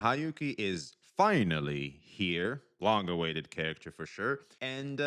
Hiyuki is finally here. Long awaited character for sure. And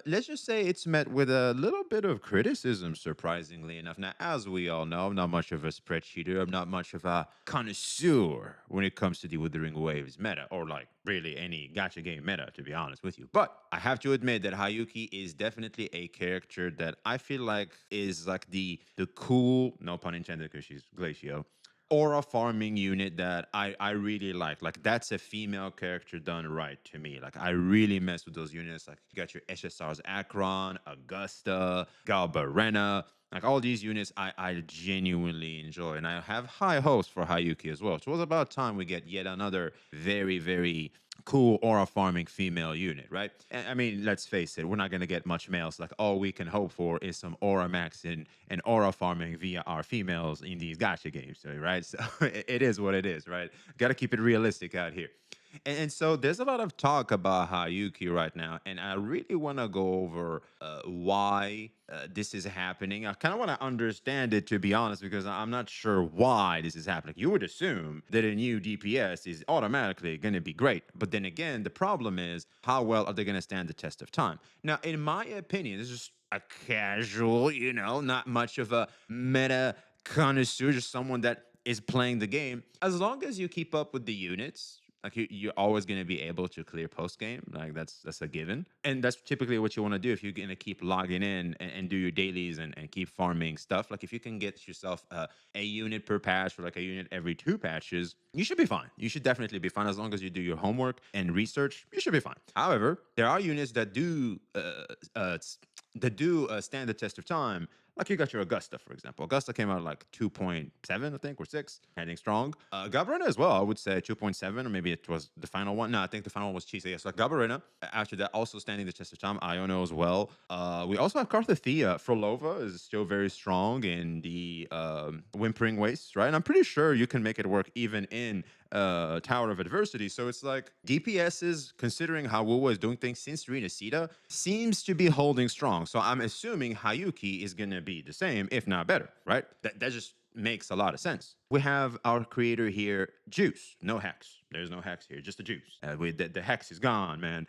let's just say it's met with a little bit of criticism, surprisingly enough. Now, as we all know, I'm not much of a spreadsheeter. I'm not much of a connoisseur when it comes to the Withering Waves meta, or like really any gacha game meta, to be honest with you. But I have to admit that Hiyuki is definitely a character that I feel like is like the cool, no pun intended, because she's Glacio, aura farming unit that I really like. Like that's a female character done right to me. Like I really mess with those units. Like you got your SSR's Akron, Augusta, Galbarena. Like all these units I genuinely enjoy. And I have high hopes for Hiyuki as well. So it was about time we get yet another very, very cool aura farming female unit, right? I mean, let's face it, we're not gonna get much males. Like all we can hope for is some aura maxing and aura farming via our females in these gacha games, right? So it is what it is, right? Got to keep it realistic out here. And so there's a lot of talk about Hiyuki right now, and I really want to go over why this is happening. I kind of want to understand it, to be honest, because I'm not sure why this is happening. You would assume that a new DPS is automatically going to be great, but then again, the problem is how well are they going to stand the test of time? Now, in my opinion, this is a casual, not much of a meta connoisseur, just someone that is playing the game. As long as you keep up with the units, like you're always going to be able to clear post game. Like that's a given, and that's typically what you want to do if you're going to keep logging in and do your dailies and keep farming stuff. Like if you can get yourself a unit per patch or like a unit every 2 patches, you should be fine. You should definitely be fine as long as you do your homework and research. You should be fine. However, there are units that do stand the test of time. Like you got your Augusta, for example. Augusta came out like 2.7, I think, or 6, heading strong. Gabarina as well, I would say 2.7, or maybe it was the final one. No, I think the final one was Chisa. Yes, like Gabarina. After that, also standing the test of time. Iono as well. We also have Karthathea. Frolova is still very strong in the Whimpering Wastes, right? And I'm pretty sure you can make it work even in Tower of Adversity. So it's like DPSs, considering how wuwa is doing things since Renacida, seems to be holding strong. So I'm assuming Hiyuki is going to be the same, if not better, right? That just makes a lot of sense. We have our creator here, Juice. No hex. There's no hex here, just the juice. The hex is gone, man.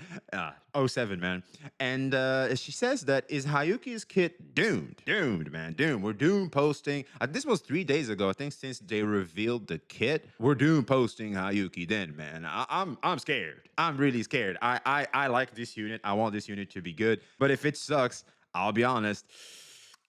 '07, man. And she says that, is Hiyuki's kit doomed? Doomed, man. Doomed. We're doom posting. This was 3 days ago. I think since they revealed the kit, we're doom posting Hiyuki then, man. I'm scared. I'm really scared. I like this unit. I want this unit to be good. But if it sucks, I'll be honest,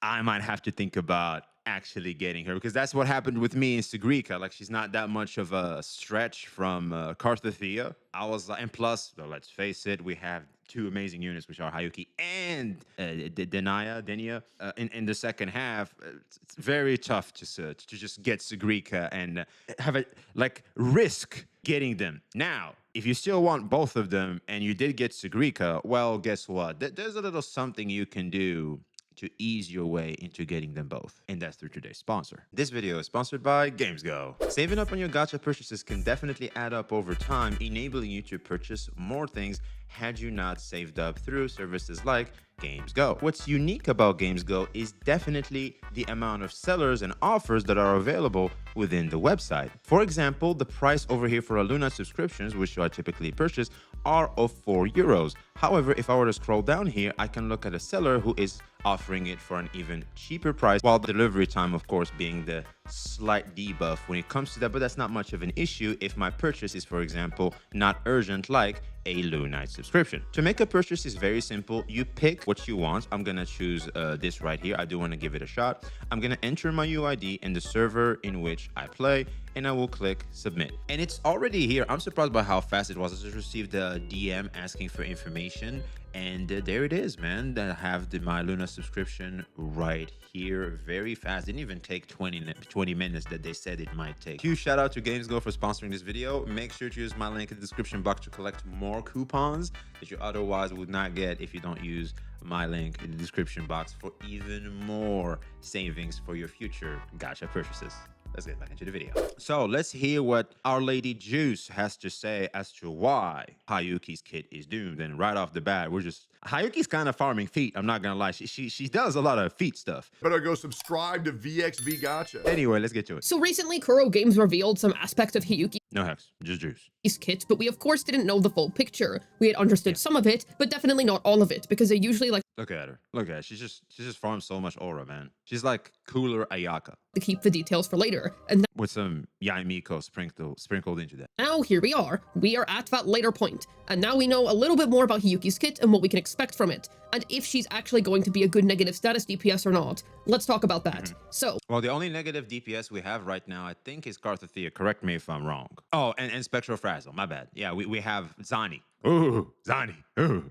I might have to think about actually getting her, because that's what happened with me in Sigrika. Like she's not that much of a stretch from Karthathea. I was like, and plus, though, let's face it, we have 2 amazing units, which are Hiyuki and Denia. In the second half, it's very tough to just get Sigrika and have it like risk getting them. Now, if you still want both of them and you did get Sigrika, well, guess what? There's a little something you can do to ease your way into getting them both. And that's through today's sponsor. This video is sponsored by GamesGo. Saving up on your gacha purchases can definitely add up over time, enabling you to purchase more things had you not saved up through services like GamesGo. What's unique about GamesGo is definitely the amount of sellers and offers that are available within the website. For example, the price over here for a Luna subscriptions, which I typically purchase, are of €4. However, if I were to scroll down here, I can look at a seller who is offering it for an even cheaper price, while the delivery time, of course, being the slight debuff when it comes to that. But that's not much of an issue if my purchase is, for example, not urgent like a Lunite subscription. To make a purchase is very simple. You pick what you want. I'm gonna choose this right here. I do want to give it a shot. I'm gonna enter my UID in the server in which I play, and I will click submit. And it's already here. I'm surprised by how fast it was. I just received a DM asking for information, and there it is, man. I have my Luna subscription right here, very fast. Didn't even take 20 minutes that they said it might take. Huge shout out to GamesGo for sponsoring this video. Make sure to use my link in the description box to collect more coupons that you otherwise would not get if you don't use my link in the description box for even more savings for your future gacha purchases. Let's get back into the video. So let's hear what Our Lady Juice has to say as to why Hiyuki's kit is doomed. And right off the bat, Hiyuki's kind of farming feet. I'm not gonna lie. She does a lot of feet stuff. Better go subscribe to VXV Gacha. Anyway, let's get to it. So recently, Kuro Games revealed some aspects of Hiyuki No hex, just juice. Kit, but we of course didn't know the full picture. We had understood Yeah. some of it, but definitely not all of it, because they usually like Look at her. Look at her. She's just farms so much aura, man. She's like cooler Ayaka to keep the details for later. And with some Yaimiko sprinkled into that. now here we are. We are at that later point, and now we know a little bit more about Hiyuki's kit and what we can expect from it, and if she's actually going to be a good negative status DPS or not. Let's talk about that. So, Well, the only negative DPS we have right now, I think, is Carthathea. Correct me if I'm wrong. Oh, and Spectral Frazzle. My bad. Yeah, we have Zani. Ooh, Zani. Ooh.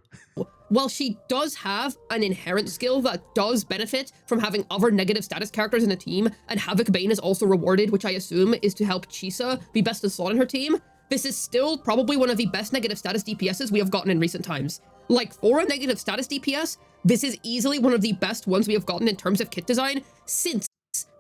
while she does have an inherent skill that does benefit from having other negative status characters in a team, and Havoc Bane is also rewarded, which I assume is to help Chisa be best in slot in her team, this is still probably one of the best negative status DPSs we have gotten in recent times. Like, for a negative status DPS, this is easily one of the best ones we have gotten in terms of kit design since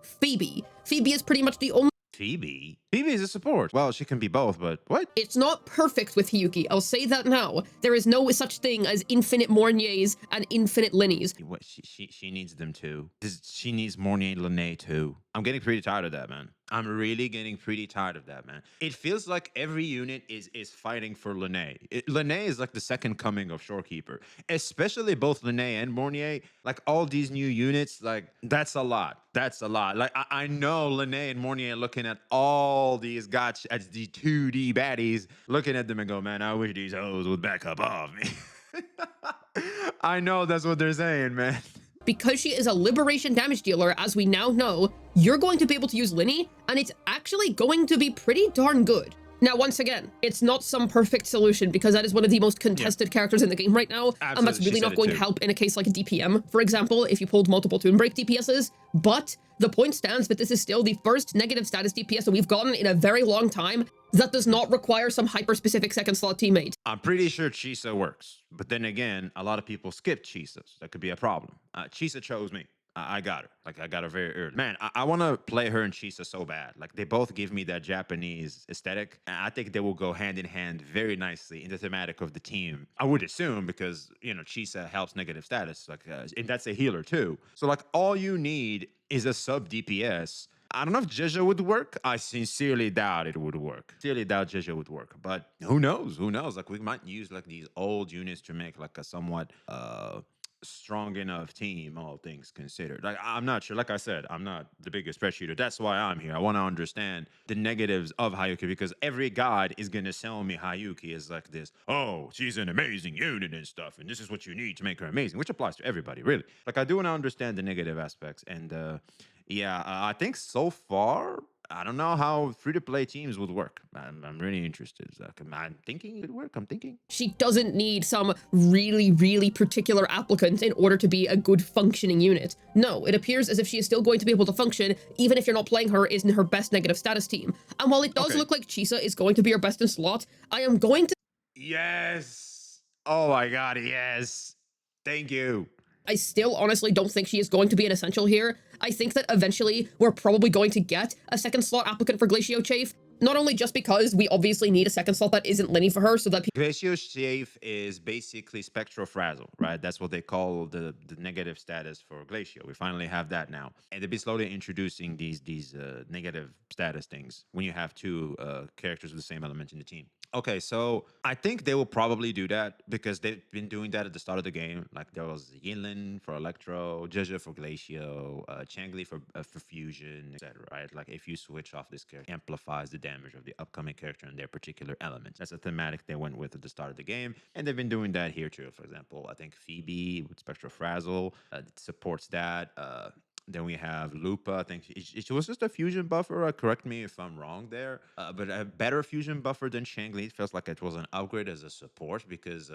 Phoebe. Phoebe is pretty much the only. Phoebe? Phoebe is a support. Well, she can be both, but what? It's not perfect with Hiyuki, I'll say that now. There is no such thing as infinite Morniers and infinite Linneys. What, she needs them too. She needs Mornier and Lene too. I'm getting pretty tired of that, man. I'm really getting pretty tired of that, man. It feels like every unit is fighting for Lene. Lene is like the second coming of Shorekeeper, especially both Lene and Mornier. Like all these new units, like that's a lot. That's a lot. Like I know Lene and Mornier looking at all these gotcha as the 2D baddies, looking at them and go, man, I wish these hoes would back up off me. I know that's what they're saying, man. Because she is a liberation damage dealer, as we now know, you're going to be able to use Linny, and it's actually going to be pretty darn good. Now, once again, it's not some perfect solution, because that is one of the most contested characters in the game right now, Absolutely. and that's really not going to help in a case like a DPM, for example, if you pulled multiple Toon Break DPSs, but the point stands that this is still the first negative status DPS that we've gotten in a very long time that does not require some hyper-specific second slot teammate. I'm pretty sure Chisa works, but then again, a lot of people skip Chisas. That could be a problem. Chisa chose me. I got her. Like, I got her very early. Man, I want to play her and Chisa so bad. Like, they both give me that Japanese aesthetic. And I think they will go hand in hand very nicely in the thematic of the team. I would assume because, you know, Chisa helps negative status. Like, and that's a healer too. So, like, all you need is a sub DPS. I don't know if Jeja would work. I sincerely doubt it would work. Sincerely doubt Jeja would work. But who knows? Who knows? Like, we might use, like, these old units to make, like, a somewhat... strong enough team, all things considered. Like, I'm not sure. Like I said, I'm not the biggest spreadsheeter. That's why I'm here. I want to understand the negatives of Hiyuki, because every god is going to sell me Hiyuki as like this, oh, she's an amazing unit and stuff, and this is what you need to make her amazing, which applies to everybody, really. Like, I do want to understand the negative aspects. And yeah, I think so far, I don't know how free-to-play teams would work. I'm really interested. Like, I'm thinking it would work. I'm thinking. She doesn't need some really, really particular applicant in order to be a good functioning unit. No, it appears as if she is still going to be able to function, even if you're not playing her in her best negative status team. And while it does look like Chisa is going to be her best in slot, I am going to... Yes! Oh my god, yes! Thank you. I still honestly don't think she is going to be an essential here. I think that eventually we're probably going to get a second slot applicant for Glacio Chafe. Not only just because we obviously need a second slot that isn't Linny for her, so that Glacio Chafe is basically Spectral Frazzle, right? That's what they call the negative status for Glacio. We finally have that now. And they'll be slowly introducing these negative status things when you have two characters with the same element in the team. Okay, so I think they will probably do that because they've been doing that at the start of the game. Like, there was Yinlin for Electro, Jeja for Glacio, Changli for Fusion, etc. Right? Like, if you switch off this character, it amplifies the damage of the upcoming character and their particular elements. That's a thematic they went with at the start of the game, and they've been doing that here too. For example, I think Phoebe with Spectral Frazzle supports that. Then we have Lupa. I think it was just a fusion buffer. Correct me if I'm wrong there. But a better fusion buffer than Changli. It feels like it was an upgrade as a support because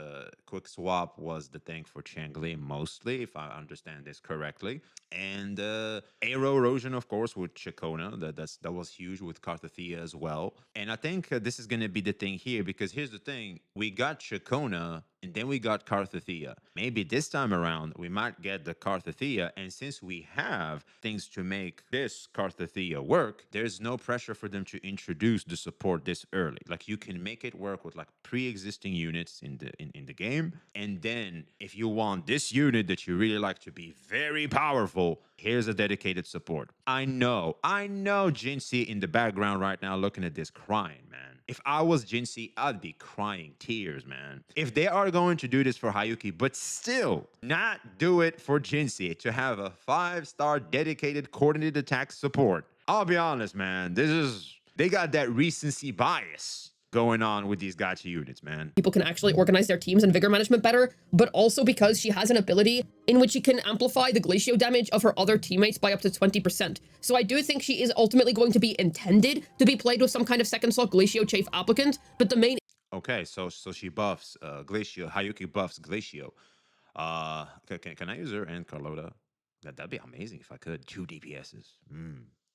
Quick Swap was the thing for Changli mostly, if I understand this correctly. And Aero Erosion, of course, with Chacona. That was huge with Carthathea as well. And I think this is going to be the thing here, because here's the thing. We got Chacona, and then we got Carthathea. Maybe this time around, we might get the Carthathea. And since we have things to make this Carthathea work, there's no pressure for them to introduce the support this early. Like, you can make it work with like pre-existing units in the game. And then if you want this unit that you really like to be very powerful, here's a dedicated support. I know Jinsey in the background right now looking at this crying, man. If I was Jinsei, I'd be crying tears, man. If they are going to do this for Hiyuki, but still not do it for Jinsei to have a 5-star dedicated coordinated attack support, I'll be honest, man. They got that recency bias going on with these gacha units, man. People can actually organize their teams and vigor management better, but also because she has an ability in which she can amplify the glacio damage of her other teammates by up to 20%. So I do think she is ultimately going to be intended to be played with some kind of second slot glacio chafe applicant, but the main Okay, so she buffs Glacio. Hiyuki buffs Glacio. Can I use her and Carlota? That'd be amazing if I could. 2 DPSs.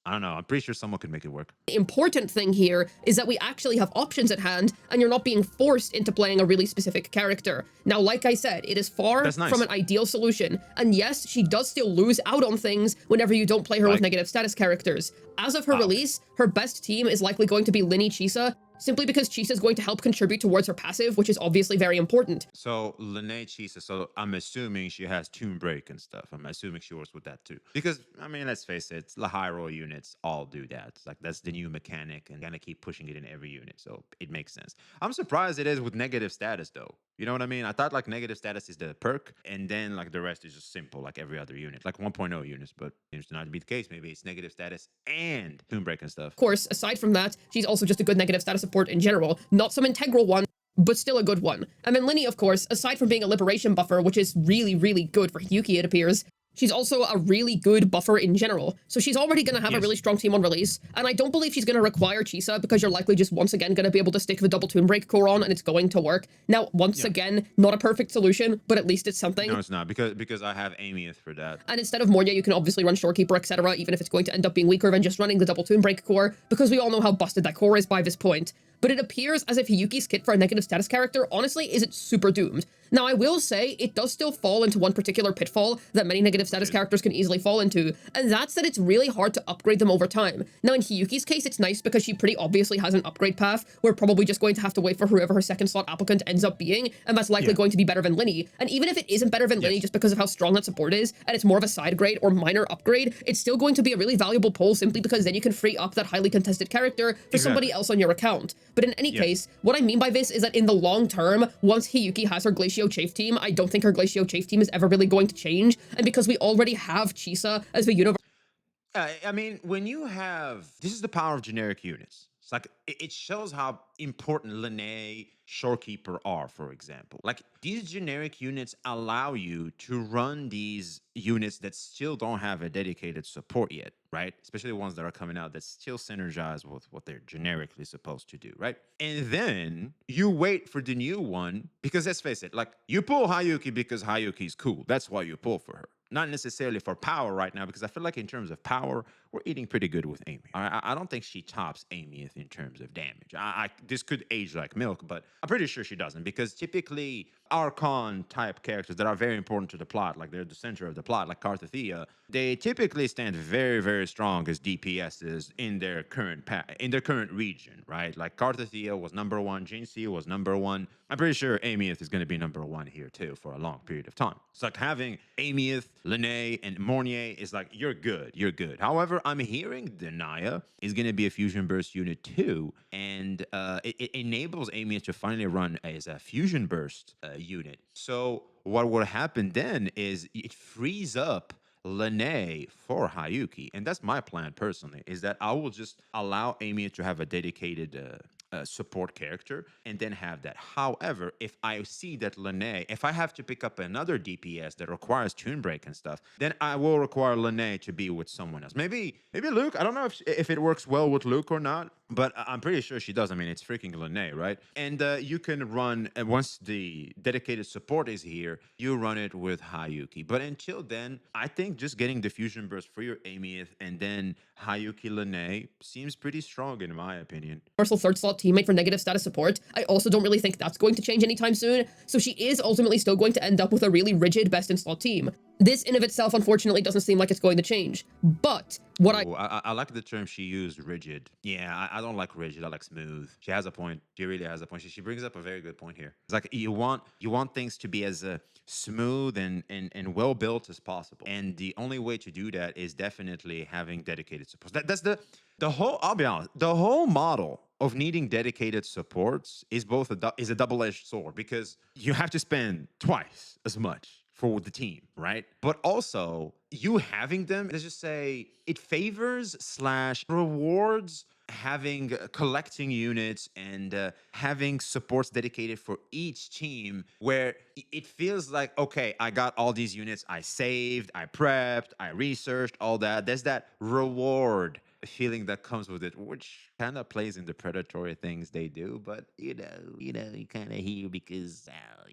I don't know. I'm pretty sure someone could make it work. important thing here is that we actually have options at hand and you're not being forced into playing a really specific character. Now, like I said, it is far That's nice. from an ideal solution. And yes, she does still lose out on things whenever you don't play her with negative status characters. As of her release, her best team is likely going to be Linny Chisa, simply because Chisa is going to help contribute towards her passive, which is obviously very important. So Lene Chisa, so I'm assuming she has Tomb Break and stuff. I'm assuming she works with that too. Because, I mean, let's face it, the high-roll units all do that. It's like, that's the new mechanic, and gonna keep pushing it in every unit, so it makes sense. I'm surprised it is with negative status, though. You know what I mean? I thought, like, negative status is the perk, and then, like, the rest is just simple, like every other unit. Like 1.0 units, but seems to not be the case. Maybe it's negative status and Tomb Break and stuff. Of course, aside from that, she's also just a good negative status support in general. Not some integral one, but still a good one. And then Linny, of course, aside from being a liberation buffer, which is really, really good for Hiyuki, it appears, she's also a really good buffer in general. So she's already going to have a really strong team on release, and I don't believe she's going to require Chisa because you're likely just once again going to be able to stick the double Tomb Break core on and it's going to work. Now, once again, not a perfect solution, but at least it's something. No, it's not, because I have Amieth for that. And instead of Moria, you can obviously run Shorekeeper, etc., even if it's going to end up being weaker than just running the double Tomb Break core, because we all know how busted that core is by this point. But it appears as if Hiyuki's kit for a negative status character honestly isn't super doomed. Now, I will say it does still fall into one particular pitfall that many negative status characters can easily fall into, and that's that it's really hard to upgrade them over time. Now, in Hiyuki's case, it's nice because she pretty obviously has an upgrade path. We're probably just going to have to wait for whoever her second slot applicant ends up being, and that's likely going to be better than Linny. And even if it isn't better than Linny just because of how strong that support is, and it's more of a side grade or minor upgrade, it's still going to be a really valuable pull simply because then you can free up that highly contested character for somebody else on your account. But in any case, what I mean by this is that in the long term, once Hiyuki has her Glacio Chafe team, I don't think her Glacio Chafe team is ever really going to change. And because we already have Chisa as the universe. I mean, when you have, this is the power of generic units. It's like, it shows how important Lene, Shorekeeper are, for example. Like, these generic units allow you to run these units that still don't have a dedicated support yet, right? Especially ones that are coming out that still synergize with what they're generically supposed to do, right? And then you wait for the new one, because let's face it, like, you pull Hiyuki because Hiyuki's cool. That's why you pull for her. Not necessarily for power right now, because I feel like in terms of power, we're eating pretty good with Amy. I don't think she tops Amieth in terms of damage. This could age like milk, but I'm pretty sure she doesn't, because typically Archon type characters that are very important to the plot, like they're the center of the plot, like Carthethia, they typically stand very, very strong as DPSs in their current region, right? Like Carthethia was #1, Jinsei was #1. I'm pretty sure Amieth is going to be #1 here too for a long period of time. It's like having Amieth, Lene, and Mornier is like, you're good. However, I'm hearing Denia is going to be a Fusion Burst unit too, and it enables Amieth to finally run as a Fusion Burst unit. So what will happen then is it frees up Lene for Hiyuki, and that's my plan personally, is that I will just allow Amieth to have a dedicated support character and then have that. However, if I see that Lene, if I have to pick up another DPS that requires Tomb Break and stuff, then I will require Lene to be with someone else. Maybe Luke. I don't know if it works well with Luke or not, but I'm pretty sure she does. I mean, it's freaking Lene, right? And you can run, once the dedicated support is here, you run it with Hiyuki. But until then, I think just getting the Fusion Burst for your Amieth and then Hiyuki Lene seems pretty strong in my opinion. Universal third slot teammate for negative status support. I also don't really think that's going to change anytime soon, so she is ultimately still going to end up with a really rigid best in slot team. This in of itself, unfortunately, doesn't seem like it's going to change. But what I like the term she used, rigid. Yeah, I don't like rigid. I like smooth. She has a point. She really has a point. She brings up a very good point here. It's like you want things to be as smooth and well built as possible. And the only way to do that is definitely having dedicated support. That's the whole. I'll be honest. The whole model of needing dedicated supports is both is a double-edged sword, because you have to spend twice as much for the team, right? But also, you having them, let's just say, it favors slash rewards having collecting units and having supports dedicated for each team, where it feels like, okay, I got all these units, I saved, I prepped, I researched, all that. There's that reward feeling that comes with it, which kind of plays in the predatory things they do. But you kind of hear because, well,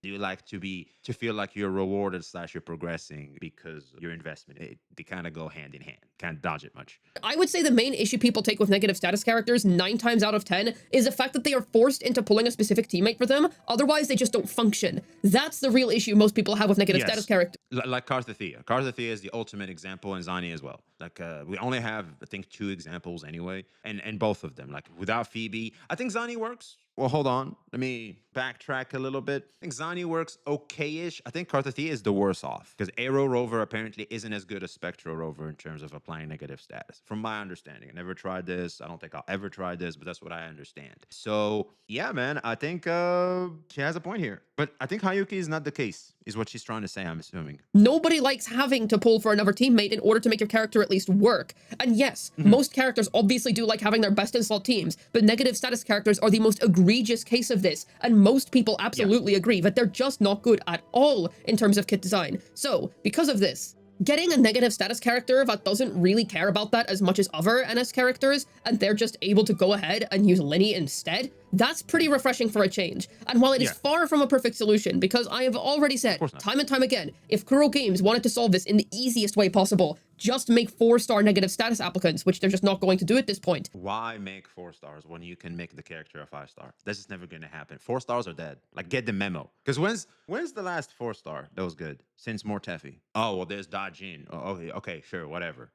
you like to feel like you're rewarded slash you're progressing because your investment. They kind of go hand in hand. Can't dodge it much. I would say the main issue people take with negative status characters 9 times out of 10 is the fact that they are forced into pulling a specific teammate for them. Otherwise, they just don't function. That's the real issue most people have with negative status characters. Like Karthethia. Karthethia is the ultimate example, and Zani as well. Like we only have, I think, 2 examples anyway, and both of them. Like without Phoebe, I think Zani works. Well, hold on. Let me backtrack a little bit. I think Zani works okay-ish. I think Karthethia is the worse off, because Aero Rover apparently isn't as good as Spectro Rover in terms of applying negative status, from my understanding. I never tried this. I don't think I'll ever try this, but that's what I understand. So yeah, man, I think she has a point here. But I think Hiyuki is not the case, is what she's trying to say, I'm assuming. Nobody likes having to pull for another teammate in order to make your character at least work. And yes, most characters obviously do like having their best in slot teams, but negative status characters are the most egregious case of this, and most people absolutely agree that they're just not good at all in terms of kit design. So, because of this, getting a negative status character that doesn't really care about that as much as other NS characters, and they're just able to go ahead and use Linny instead, that's pretty refreshing for a change. And while it is far from a perfect solution, because I have already said time and time again, if Kuro Games wanted to solve this in the easiest way possible, just make 4-star negative status applicants, which they're just not going to do at this point. Why make 4 stars when you can make the character a 5-star? That's just never going to happen. 4 stars are dead. Like, get the memo. Because when's the last 4-star that was good? Since Mortefi. Oh, well, there's Dajin. Oh, okay, sure, whatever.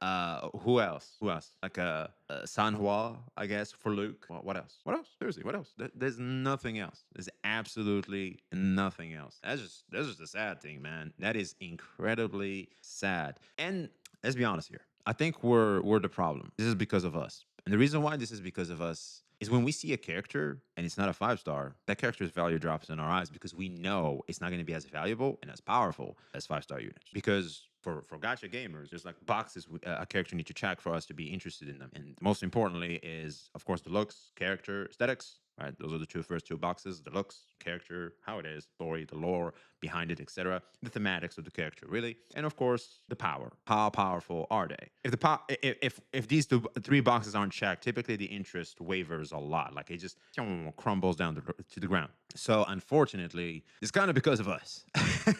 Who else? Like Sanhua, I guess, for Luke. What else? Seriously, what else? There's nothing else. There's absolutely nothing else. That's just a sad thing, man. That is incredibly sad. And let's be honest here. I think we're the problem. This is because of us. And the reason why this is because of us is when we see a character and it's not a 5-star, that character's value drops in our eyes, because we know it's not going to be as valuable and as powerful as 5-star units. Because for gacha gamers, there's like boxes a character need to check for us to be interested in them. And most importantly is, of course, the looks, character, aesthetics, right? Those are the first 2 boxes: the looks, character, how it is, story, the lore behind it, etc. The thematics of the character, really. And of course, the power. How powerful are they? If these 3 boxes aren't checked, typically the interest wavers a lot. Like, it just crumbles down to the ground. So unfortunately, it's kind of because of us,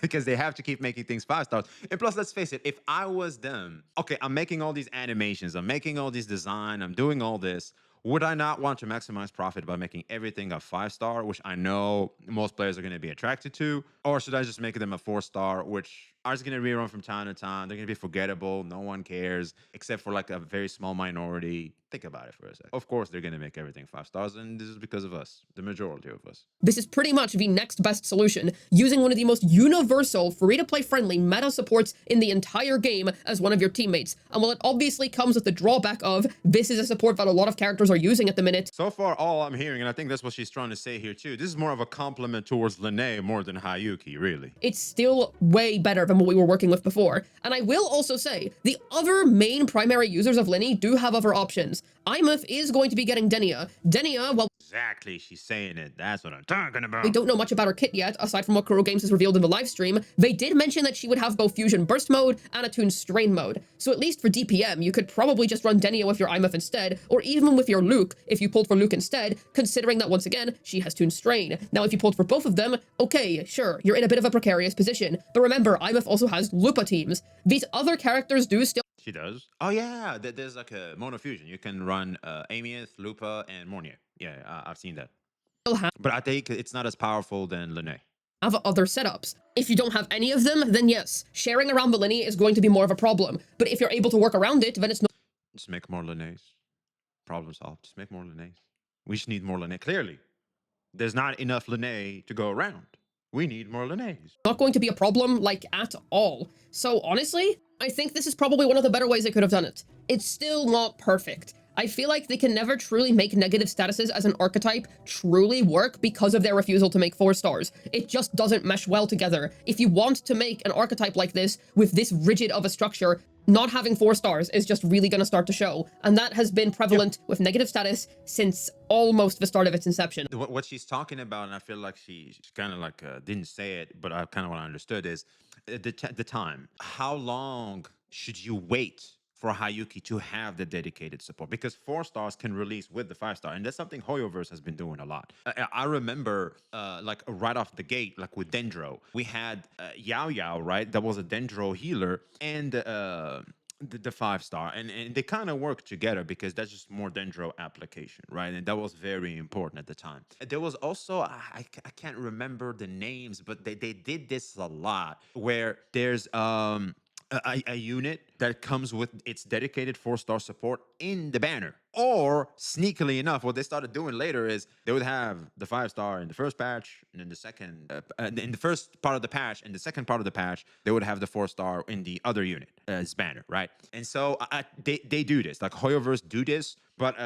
because they have to keep making things 5 stars. And plus, let's face it, if I was them, okay, I'm making all these animations, I'm making all these design, I'm doing all this. Would I not want to maximize profit by making everything a 5-star, which I know most players are going to be attracted to? Or should I just make them a 4-star, which are just going to rerun from time to time? They're going to be forgettable. No one cares, except for like a very small minority. Think about it for a second. Of course, they're going to make everything 5 stars, and this is because of us, the majority of us. This is pretty much the next best solution, using one of the most universal, free-to-play friendly meta supports in the entire game as one of your teammates. And while it obviously comes with the drawback of this is a support that a lot of characters are using at the minute. So far, all I'm hearing, and I think that's what she's trying to say here too, this is more of a compliment towards Lene more than Hiyuki, really. It's still way better than what we were working with before. And I will also say, the other main primary users of Linny do have other options. IMF is going to be getting Denia. Denia, well, exactly, she's saying it. That's what I'm talking about. We don't know much about her kit yet, aside from what Kuro Games has revealed in the live stream. They did mention that she would have both Fusion Burst mode and Attuned Strain mode. So at least for DPM, you could probably just run Denia with your IMF instead, or even with your Luke, if you pulled for Luke instead, considering that once again, she has Tuned Strain. Now, if you pulled for both of them, okay, sure, you're in a bit of a precarious position. But remember, IMF also has Lupa teams. These other characters do still... She does? Oh yeah, there's like a monofusion. You can run Amieth, Lupa, and Mornier. Yeah, I've seen that. But I think it's not as powerful than Lene. Have other setups. If you don't have any of them, then yes, sharing around the Linny is going to be more of a problem. But if you're able to work around it, then it's not... Just make more Lenes. Problem solved. Just make more Lenes. We just need more Lene. Clearly, there's not enough Lene to go around. We need more Lenes. Not going to be a problem, like, at all. So honestly, I think this is probably one of the better ways they could have done it. It's still not perfect. I feel like they can never truly make negative statuses as an archetype truly work because of their refusal to make 4 stars. It just doesn't mesh well together. If you want to make an archetype like this with this rigid of a structure, not having 4 stars is just really going to start to show. And that has been prevalent with negative status since almost the start of its inception. What she's talking about, and I feel like she kind of like didn't say it, but I kind of what I understood is the time. How long should you wait for Hiyuki to have the dedicated support? Because 4 stars can release with the 5-star, and that's something Hoyoverse has been doing a lot. I remember like right off the gate, like with Dendro, we had Yao Yao, right? That was a Dendro healer, and the 5-star, and they kind of work together because that's just more Dendro application, right? And that was very important at the time. There was also I can't remember the names, but they did this a lot where there's a unit that comes with its dedicated 4-star support in the banner. Or sneakily enough, what they started doing later is they would have the 5-star in the first patch, and then the second, in the first part of the patch, and the second part of the patch, they would have the 4-star in the other unit as banner, right? And so they do this, like Hoyoverse do this, but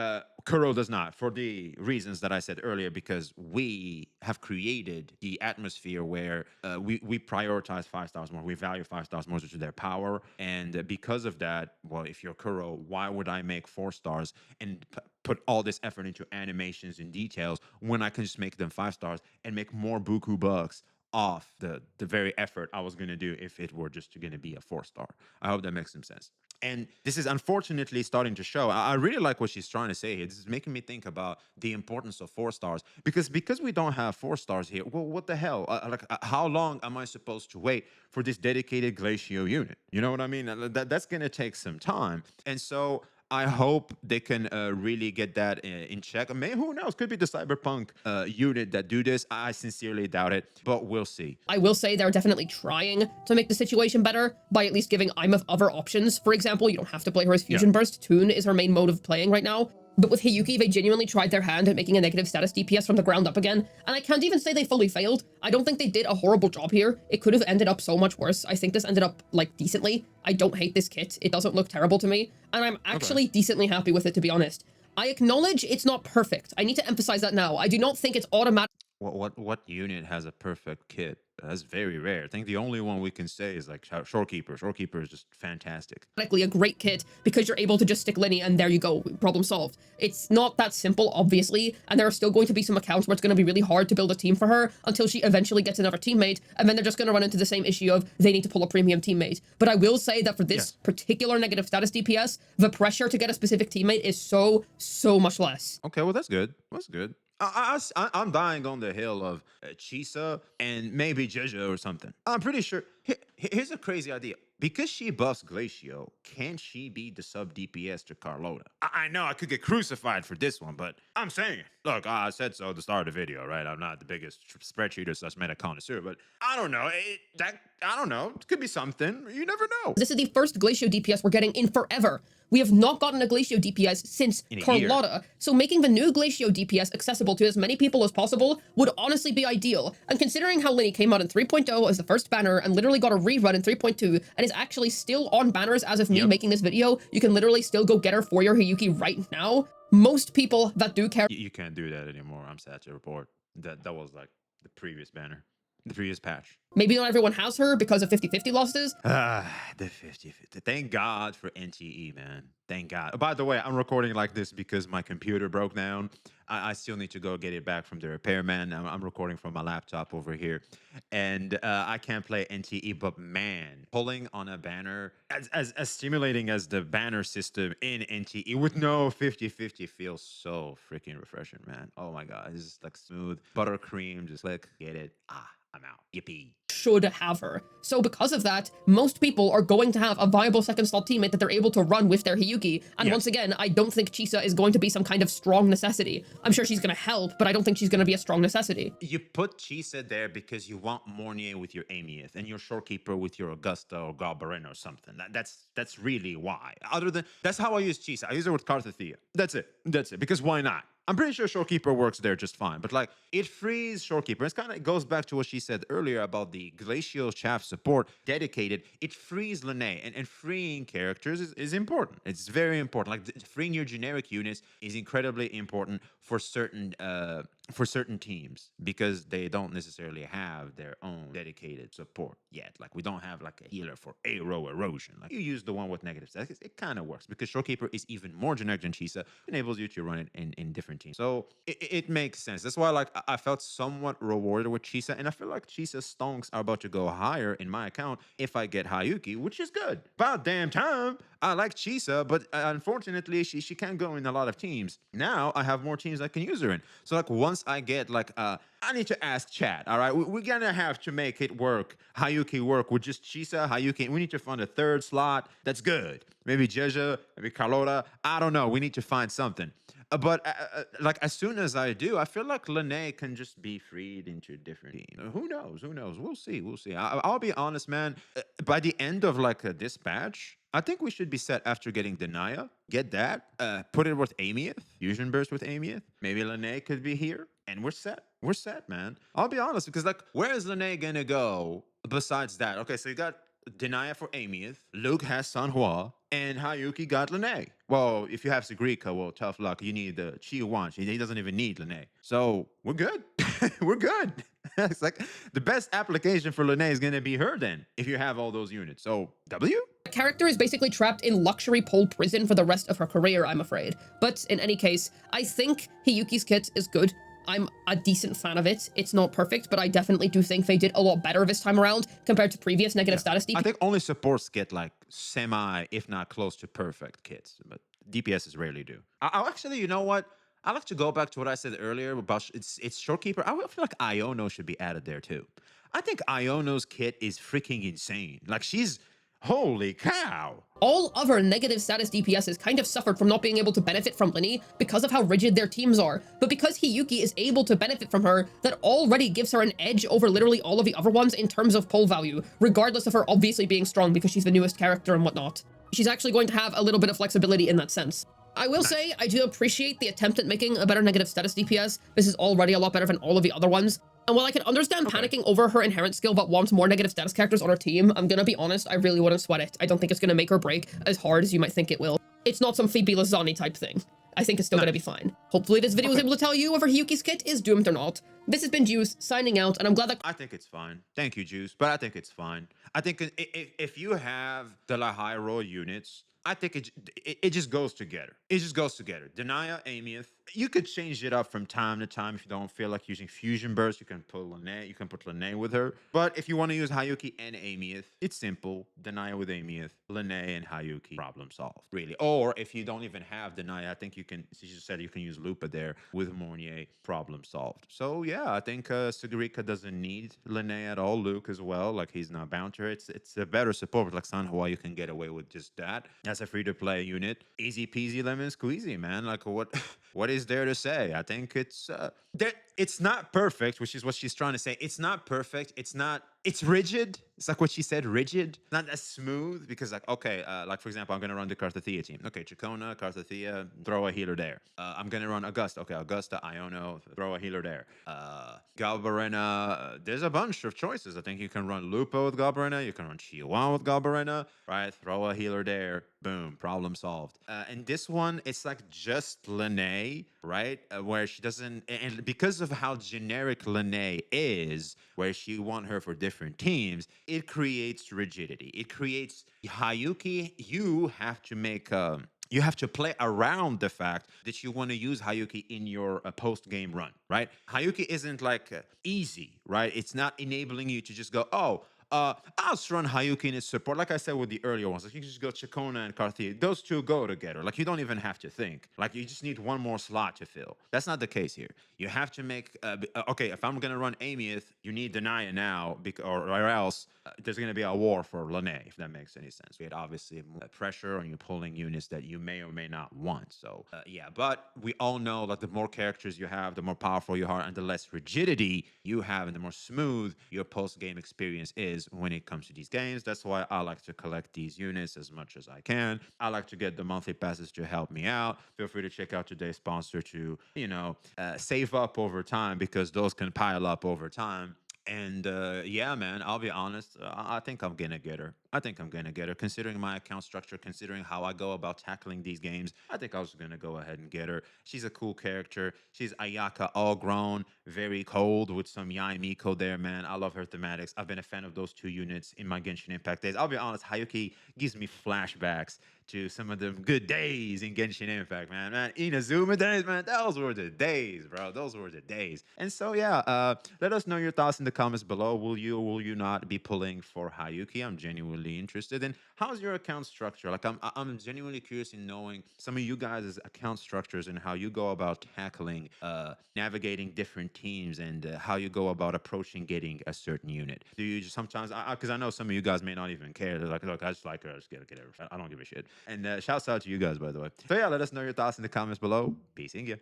Kuro does not, for the reasons that I said earlier, because we have created the atmosphere where we prioritize 5 stars more, we value 5 stars more to their power, and because of that, well, if you're Kuro, why would I make 4 stars and put all this effort into animations and details when I can just make them 5 stars and make more buku bucks off the very effort I was going to do if it were just going to be a 4-star? I hope that makes some sense. And this is unfortunately starting to show. I really like what she's trying to say here. This is making me think about the importance of 4 stars, because we don't have 4 stars here. Well, what the hell? How long am I supposed to wait for this dedicated Glacio unit? You know what I mean? That's going to take some time. And so I hope they can really get that in check. I mean, who knows? Could be the Cyberpunk unit that do this. I sincerely doubt it, but we'll see. I will say they're definitely trying to make the situation better by at least giving Imeth other options. For example, you don't have to play her as Fusion Burst. Toon is her main mode of playing right now. But with Hiyuki, they genuinely tried their hand at making a negative status DPS from the ground up again, and I can't even say they fully failed. I don't think they did a horrible job here. It could have ended up so much worse. I think this ended up, like, decently. I don't hate this kit. It doesn't look terrible to me, and I'm actually decently happy with it, to be honest. I acknowledge it's not perfect. I need to emphasize that now. I do not think it's automatic. What unit has a perfect kit? That's very rare. I think the only one we can say is like Shorekeeper. Shorekeeper is just fantastic. A great kit because you're able to just stick Linny and there you go, problem solved. It's not that simple, obviously, and there are still going to be some accounts where it's going to be really hard to build a team for her until she eventually gets another teammate, and then they're just going to run into the same issue of they need to pull a premium teammate. But I will say that for this particular negative status DPS, the pressure to get a specific teammate is so much less. Okay, well, that's good. That's good. I'm dying on the hill of Chisa and maybe Jeju or something. I'm pretty sure. Here's a crazy idea. Because she buffs Glacio, can she be the sub DPS to Carlota? I know I could get crucified for this one, but I'm saying it. Look, I said so at the start of the video, right? I'm not the biggest spreadsheet or such meta connoisseur, but I don't know. I don't know. It could be something. You never know. This is the first Glacio DPS we're getting in forever. We have not gotten a Glacio DPS since Carlotta, so making the new Glacio DPS accessible to as many people as possible would honestly be ideal. And considering how Linny came out in 3.0 as the first banner and literally got a rerun in 3.2 and is actually still on banners as of me making this video, you can literally still go get her for your Hiyuki right now. Most people that do care— You can't do that anymore. I'm sad to report. That was like the previous banner. The previous patch. Maybe not everyone has her because of 50-50 losses. The 50-50. Thank God for NTE, man. Thank God. By the way, I'm recording like this because my computer broke down. I still need to go get it back from the repairman. I'm recording from my laptop over here. And I can't play NTE, but man, pulling on a banner, as stimulating as the banner system in NTE with no 50-50 feels so freaking refreshing, man. Oh my God. It's just like smooth buttercream. Just like, get it. I'm out. Yippee. Should have her. So because of that, most people are going to have a viable second slot teammate that they're able to run with their Hiyuki. And once again, I don't think Chisa is going to be some kind of strong necessity. I'm sure she's going to help, but I don't think she's going to be a strong necessity. You put Chisa there because you want Mornier with your Amieth and your Shorekeeper with your Augusta or Galbarin or something. That's really why. Other than, that's how I use Chisa. I use her with Karthathea. That's it. Because why not? I'm pretty sure Shorekeeper works there just fine, but like it frees Shorekeeper. It kind of goes back to what she said earlier about the Glacial Shaft support dedicated. It frees Lene, and freeing characters is important. It's very important. Like freeing your generic units is incredibly important for certain teams because they don't necessarily have their own dedicated support yet. Like we don't have like a healer for aero erosion. Like you use the one with negative stats, it kind of works because Shorekeeper is even more generic than Chisa, enables you to run it in different teams. So it makes sense. That's why like I felt somewhat rewarded with Chisa, and I feel like Chisa's stonks are about to go higher in my account if I get Hiyuki, which is good. About damn time. I like Chisa, but unfortunately she can't go in a lot of teams. Now I have more teams I can use her in. So like once I get like I need to ask chat. All right, we're gonna have to make it work. Hiyuki work with just Chisa, Hiyuki. We need to find a third slot that's good. Maybe Jeja, maybe Carlota. I don't know. We need to find something. But like as soon as I do, I feel like Lene can just be freed into different teams. Who knows? Who knows? We'll see. We'll see. I'll be honest, man. By the end of like this batch, I think we should be set after getting Denia. Get that. Put it with Amieth. Fusion Burst with Amieth. Maybe Lene could be here. And we're set. We're set, man. I'll be honest, because like, where is Lene gonna go besides that? Okay, so you got Denia for Amieth. Luke has Sanhua. And Hiyuki got Lene. Well, if you have Sigrika, well, tough luck. You need the Chi He doesn't even need Lene. So we're good. We're good. It's like the best application for Lene is going to be her then, if you have all those units. So W? The character is basically trapped in luxury pole prison for the rest of her career, I'm afraid. But in any case, I think Hiyuki's kit is good. I'm a decent fan of it. It's not perfect, but I definitely do think they did a lot better this time around compared to previous negative status DPS. I think only supports get like semi, if not close to perfect kits, but DPSs rarely do. I'll actually, you know what? I like to go back to what I said earlier about it's Shorekeeper. I feel like Iono should be added there too. I think Iono's kit is freaking insane. Like she's holy cow. All other negative status DPSs kind of suffered from not being able to benefit from Lini because of how rigid their teams are, but because Hiyuki is able to benefit from her, that already gives her an edge over literally all of the other ones in terms of pull value, regardless of her obviously being strong because she's the newest character and whatnot. She's actually going to have a little bit of flexibility in that sense. I will say, I do appreciate the attempt at making a better negative status DPS. This is already a lot better than all of the other ones. And while I can understand panicking over her inherent skill but wants more negative status characters on her team, I'm gonna be honest, I really wouldn't sweat it. I don't think it's gonna make or break as hard as you might think it will. It's not some Phoebe Lazani type thing. I think it's still gonna be fine. Hopefully this video was able to tell you whether Hiyuki's kit is doomed or not. This has been Juice, signing out, and I'm glad that— I think it's fine. Thank you, Juice, but I think it's fine. I think if you have the high roll units, I think it just goes together. It just goes together. Denia, Amieth. You could change it up from time to time if you don't feel like using Fusion Burst. You can put Lene. You can put Lene with her. But if you want to use Hiyuki and Amieth, it's simple. Denia with Amieth, Lene and Hiyuki. Problem solved, really. Or if you don't even have Denia, I think you can. She just said you can use Lupa there with Mornier. Problem solved. So yeah, I think Sigarika doesn't need Lene at all. Luke as well. Like he's not bound to her. It's a better support. But like Sanhua, you can get away with just that. As a free-to-play unit, easy peasy lemon squeezy, man. Like what is there to say? I think it's not perfect, which is what she's trying to say. It's not perfect. It's rigid. It's like what she said, rigid. Not as smooth because like, okay, like for example, I'm going to run the Carthathea team. Okay, Chacona, Carthathea, throw a healer there. I'm going to run Augusta. Okay, Augusta, Iono, throw a healer there. Galbarena, there's a bunch of choices. I think you can run Lupo with Galbarena. You can run Chihuahua with Galbarena, right? Throw a healer there. Boom, problem solved. And this one, it's like just Lene, right? Where she doesn't, and because of how generic Lene is, where she want her for different teams, it creates rigidity. It creates Hiyuki. You have to make you have to play around the fact that you want to use Hiyuki in your post-game run, right? Hiyuki isn't like easy, right? It's not enabling you to just go, oh, I'll just run Hiyuki in its support. Like I said with the earlier ones, like you can just go Chacona and Carthea. Those two go together. Like you don't even have to think. Like you just need one more slot to fill. That's not the case here. You have to make, okay, if I'm going to run Amieth, you need Denia now, or else there's going to be a war for Lene, if that makes any sense. We had obviously pressure on you pulling units that you may or may not want. So yeah, but we all know that the more characters you have, the more powerful you are, and the less rigidity you have, and the more smooth your post-game experience is. is when it comes to these games. That's why I like to collect these units as much as I can. I like to get the monthly passes to help me out. Feel free to check out today's sponsor to, save up over time, because those can pile up over time. And yeah, man, I'll be honest. I think I'm gonna get her. I think I'm gonna get her. Considering my account structure, considering how I go about tackling these games, I think I was gonna go ahead and get her. She's a cool character. She's Ayaka all grown, very cold with some Yai Miko there, man. I love her thematics. I've been a fan of those two units in my Genshin Impact days. I'll be honest, Hiyuki gives me flashbacks to some of the good days in Genshin Impact, man. Man, Inazuma days, man. Those were the days, bro. Those were the days. And so, yeah, let us know your thoughts in the comments below. Will you or will you not be pulling for Hiyuki? I'm genuinely interested. And how's your account structure? Like, I'm genuinely curious in knowing some of you guys' account structures and how you go about tackling, navigating different teams, and how you go about approaching getting a certain unit. Do you just sometimes, because I know some of you guys may not even care. They're like, look, I just like her. I just get her. I don't give a shit. And shouts out to you guys, by the way. So yeah, let us know your thoughts in the comments below. Peace in ya.